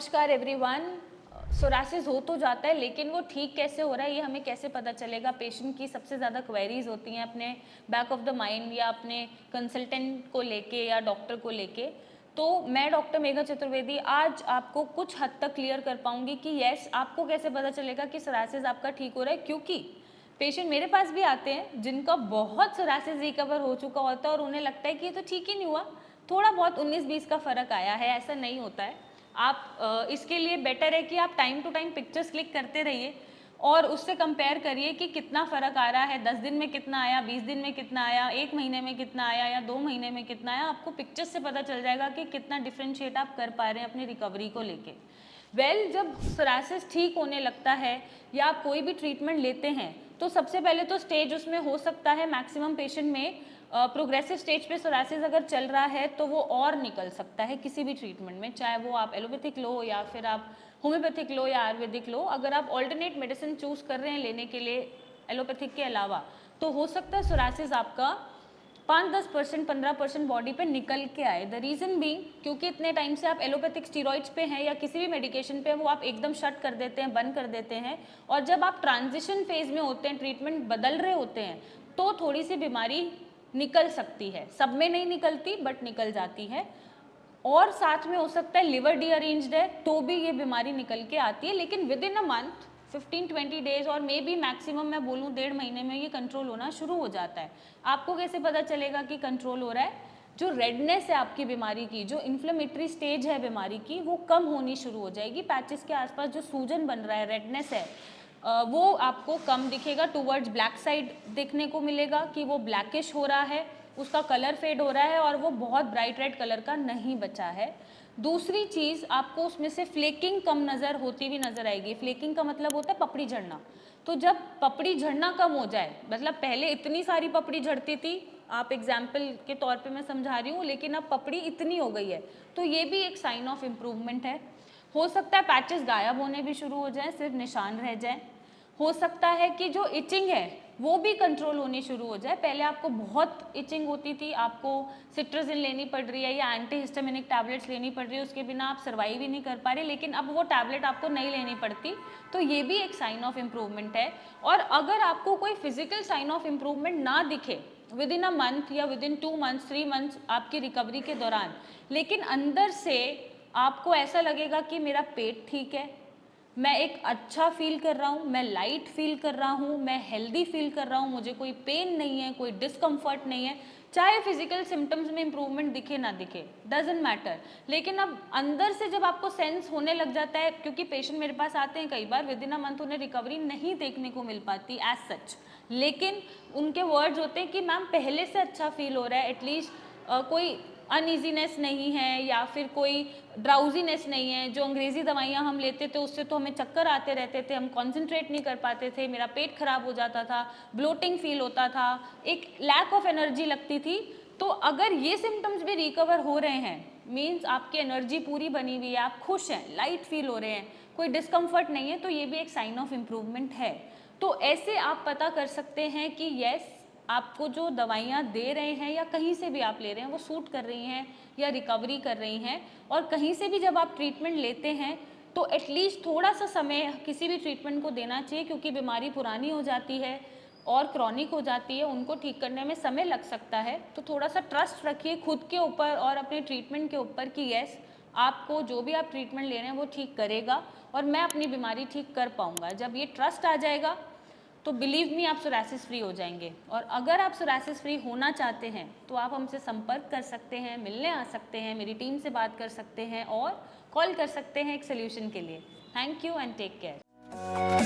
नमस्कार everyone. Psoriasis हो तो जाता है, लेकिन वो ठीक कैसे हो रहा है ये हमें कैसे पता चलेगा? पेशेंट की सबसे ज़्यादा क्वेरीज होती हैं अपने बैक ऑफ द माइंड या अपने कंसल्टेंट को लेके या डॉक्टर को लेके। तो मैं डॉक्टर मेघा चतुर्वेदी आज आपको कुछ हद तक क्लियर कर पाऊंगी कि यस, आपको कैसे पता चलेगा कि सोरासिस आपका ठीक हो रहा है। क्योंकि पेशेंट मेरे पास भी आते हैं जिनका बहुत सोरासिस रिकवर हो चुका होता है और उन्हें लगता है कि ये तो ठीक ही नहीं हुआ, थोड़ा बहुत 19-20 का फ़र्क आया है। ऐसा नहीं होता है। आप इसके लिए बेटर है कि आप time to time pictures click करते रहिए और उससे कंपेयर करिए कि कितना फ़र्क आ रहा है। 10 दिन में कितना आया, 20 दिन में कितना आया, 1 महीने में कितना आया या 2 महीने में कितना आया। आपको पिक्चर्स से पता चल जाएगा कि कितना डिफ्रेंशिएट आप कर पा रहे हैं अपनी रिकवरी को लेके। जब सोरासिस ठीक होने लगता है या आप कोई भी ट्रीटमेंट लेते हैं तो सबसे पहले तो स्टेज उसमें हो सकता है मैक्सिमम पेशेंट में प्रोग्रेसिव स्टेज पे सोरासिस अगर चल रहा है तो वो और निकल सकता है किसी भी ट्रीटमेंट में, चाहे वो आप एलोपैथिक लो या फिर आप होम्योपैथिक लो या आयुर्वेदिक लो। अगर आप ऑल्टरनेट मेडिसिन चूज कर रहे हैं लेने के लिए एलोपैथिक के अलावा, तो हो सकता है सोरासिस आपका 5-10%, 15% बॉडी पे निकल के आए। द रीज़न बीइंग क्योंकि इतने टाइम से आप एलोपैथिक स्टीरॉइड्स पे हैं या किसी भी मेडिकेशन पे, वो आप एकदम शट कर देते हैं, बंद कर देते हैं। और जब आप ट्रांजिशन फेज में होते हैं, ट्रीटमेंट बदल रहे होते हैं, तो थोड़ी सी बीमारी निकल सकती है। सब में नहीं निकलती बट निकल जाती है। और साथ में हो सकता है लिवर डीअरेंज्ड है तो भी ये बीमारी निकल के आती है, लेकिन with in a month 15-20 days और मे बी मैक्सिमम मैं बोलूँ 1.5 महीने में ये कंट्रोल होना शुरू हो जाता है। आपको कैसे पता चलेगा कि कंट्रोल हो रहा है? जो रेडनेस है आपकी बीमारी की, जो इन्फ्लेमेटरी स्टेज है बीमारी की, वो कम होनी शुरू हो जाएगी। पैचेस के आसपास जो सूजन बन रहा है, रेडनेस है, वो आपको कम दिखेगा, टूवर्ड्स ब्लैक साइड देखने को मिलेगा कि वो ब्लैकिश हो रहा है, उसका कलर फेड हो रहा है और वो बहुत ब्राइट रेड कलर का नहीं बचा है। दूसरी चीज़, आपको उसमें से फ्लेकिंग कम नज़र होती हुई नज़र आएगी। फ्लेकिंग का मतलब होता है पपड़ी झड़ना। तो जब पपड़ी झड़ना कम हो जाए, मतलब पहले इतनी सारी पपड़ी झड़ती थी, आप एग्जाम्पल के तौर पे मैं समझा रही हूँ, लेकिन अब पपड़ी इतनी हो गई है, तो ये भी एक साइन ऑफ इम्प्रूवमेंट है। हो सकता है पैचेस गायब होने भी शुरू हो जाएं, सिर्फ निशान रह जाएं। हो सकता है कि जो इचिंग है वो भी कंट्रोल होनी शुरू हो जाए। पहले आपको बहुत इचिंग होती थी, आपको सिट्राजिन लेनी पड़ रही है या एंटी हिस्टामिनिक टैबलेट्स लेनी पड़ रही है, उसके बिना आप सर्वाइव ही नहीं कर पा रहे, लेकिन अब वो टैबलेट आपको नहीं लेनी पड़ती, तो ये भी एक साइन ऑफ इम्प्रूवमेंट है। और अगर आपको कोई फिजिकल साइन ऑफ इम्प्रूवमेंट ना दिखे विद इन अ मंथ या विद इन 2 मंथ्स 3 मंथ्स आपकी रिकवरी के दौरान, लेकिन अंदर से आपको ऐसा लगेगा कि मेरा पेट ठीक है, मैं एक अच्छा फील कर रहा हूँ, मैं लाइट फील कर रहा हूँ, मैं हेल्दी फील कर रहा हूँ, मुझे कोई पेन नहीं है, कोई डिस्कम्फर्ट नहीं है, चाहे फिजिकल सिम्टम्स में इम्प्रूवमेंट दिखे ना दिखे, डजेंट मैटर। लेकिन अब अंदर से जब आपको सेंस होने लग जाता है, क्योंकि पेशेंट मेरे पास आते हैं कई बार, विद इन अ मंथ उन्हें रिकवरी नहीं देखने को मिल पाती एज सच, लेकिन उनके वर्ड्स होते हैं कि मैम पहले से अच्छा फील हो रहा है, एटलीस्ट कोई अनईजीनेस नहीं है या फिर कोई ड्राउजीनेस नहीं है। जो अंग्रेज़ी दवाइयाँ हम लेते थे उससे तो हमें चक्कर आते रहते थे, हम कॉन्सेंट्रेट नहीं कर पाते थे, मेरा पेट खराब हो जाता था, ब्लोटिंग फील होता था, एक लैक ऑफ एनर्जी लगती थी। तो अगर ये सिम्टम्स भी रिकवर हो रहे हैं, मीन्स आपकी एनर्जी पूरी बनी हुई है, आप खुश हैं, लाइट फील हो रहे हैं, कोई डिस्कम्फर्ट नहीं है, तो ये भी एक साइन ऑफ इम्प्रूवमेंट है। तो ऐसे आप पता कर सकते हैं कि यस, आपको जो दवाइयाँ दे रहे हैं या कहीं से भी आप ले रहे हैं वो सूट कर रही हैं या रिकवरी कर रही हैं। और कहीं से भी जब आप ट्रीटमेंट लेते हैं तो एटलीस्ट थोड़ा सा समय किसी भी ट्रीटमेंट को देना चाहिए, क्योंकि बीमारी पुरानी हो जाती है और क्रॉनिक हो जाती है, उनको ठीक करने में समय लग सकता है। तो थोड़ा सा ट्रस्ट रखिए खुद के ऊपर और अपने ट्रीटमेंट के ऊपर कि यस, आपको जो भी आप ट्रीटमेंट ले रहे हैं वो ठीक करेगा और मैं अपनी बीमारी ठीक कर पाऊँगा। जब ये ट्रस्ट आ जाएगा तो बिलीव मी, आप सोरासिस फ्री हो जाएंगे। और अगर आप सोरासिस फ्री होना चाहते हैं तो आप हमसे संपर्क कर सकते हैं, मिलने आ सकते हैं, मेरी टीम से बात कर सकते हैं और कॉल कर सकते हैं एक सोल्यूशन के लिए। Thank you and take care.